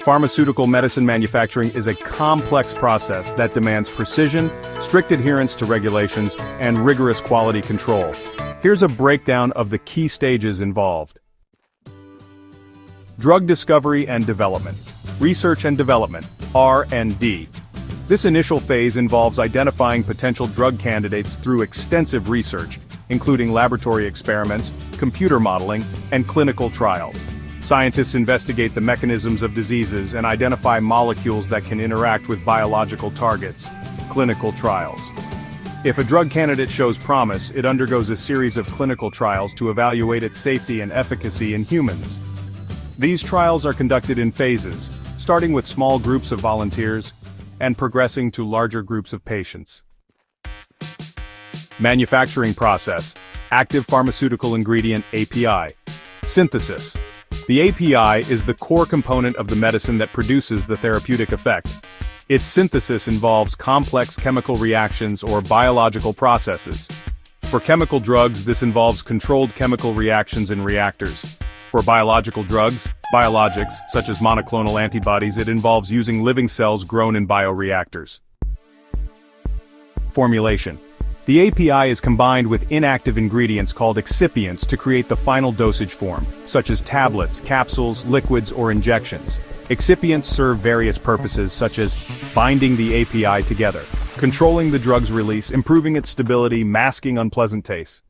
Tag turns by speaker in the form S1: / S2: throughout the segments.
S1: Pharmaceutical medicine manufacturing is a complex process that demands precision, strict adherence to regulations, and rigorous quality control. Here's a breakdown of the key stages involved. Drug discovery and development. Research and development, R&D. This initial phase involves identifying potential drug candidates through extensive research, including laboratory experiments, computer modeling, and clinical trials. Scientists investigate the mechanisms of diseases and identify molecules that can interact with biological targets, clinical trials. If a drug candidate shows promise, it undergoes a series of clinical trials to evaluate its safety and efficacy in humans. These trials are conducted in phases, starting with small groups of volunteers and progressing to larger groups of patients. Manufacturing process, active pharmaceutical ingredient API. Synthesis. The API is the core component of the medicine that produces the therapeutic effect. Its synthesis involves complex chemical reactions or biological processes. For chemical drugs, this involves controlled chemical reactions in reactors. For biological drugs, biologics, such as monoclonal antibodies, it involves using living cells grown in bioreactors. Formulation. The API is combined with inactive ingredients called excipients to create the final dosage form, such as tablets, capsules, liquids, or injections. Excipients serve various purposes such as binding the API together, controlling the drug's release, improving its stability, masking unpleasant taste.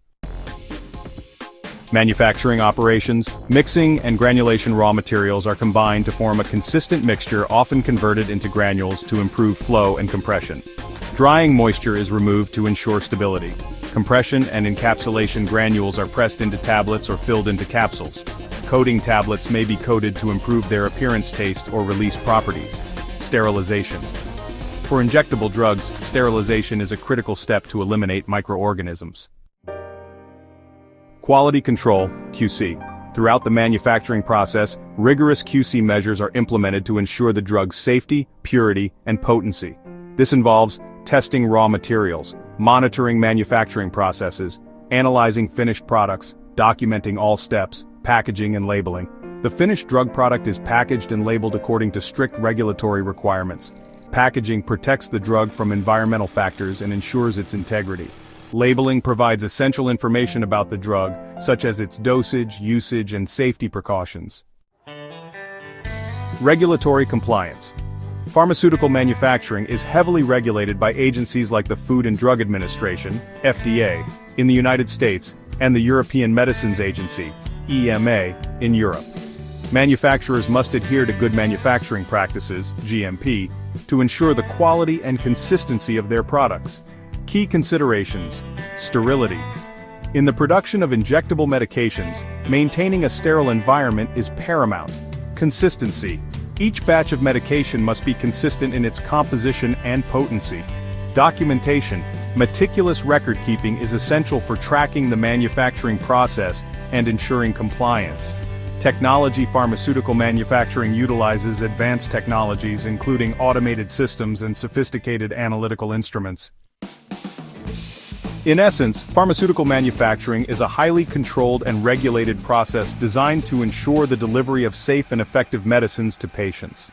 S1: Manufacturing operations, mixing and granulation raw materials are combined to form a consistent mixture often converted into granules to improve flow and compression. Drying moisture is removed to ensure stability. Compression and encapsulation granules are pressed into tablets or filled into capsules. Coating tablets may be coated to improve their appearance, taste, or release properties. Sterilization. For injectable drugs, sterilization is a critical step to eliminate microorganisms. Quality control, QC. Throughout the manufacturing process, rigorous QC measures are implemented to ensure the drug's safety, purity, and potency. This involves testing raw materials, monitoring manufacturing processes, analyzing finished products, documenting all steps, packaging and labeling. The finished drug product is packaged and labeled according to strict regulatory requirements. Packaging protects the drug from environmental factors and ensures its integrity. Labeling provides essential information about the drug, such as its dosage, usage, and safety precautions. Regulatory compliance. Pharmaceutical manufacturing is heavily regulated by agencies like the Food and Drug Administration, FDA, in the United States, and the European Medicines Agency, EMA, in Europe. Manufacturers must adhere to good manufacturing practices, GMP, to ensure the quality and consistency of their products. Key considerations: sterility. In the production of injectable medications, maintaining a sterile environment is paramount. Consistency. Each batch of medication must be consistent in its composition and potency. Documentation. Meticulous record-keeping is essential for tracking the manufacturing process and ensuring compliance. Technology. Pharmaceutical manufacturing utilizes advanced technologies including automated systems and sophisticated analytical instruments. In essence, pharmaceutical manufacturing is a highly controlled and regulated process designed to ensure the delivery of safe and effective medicines to patients.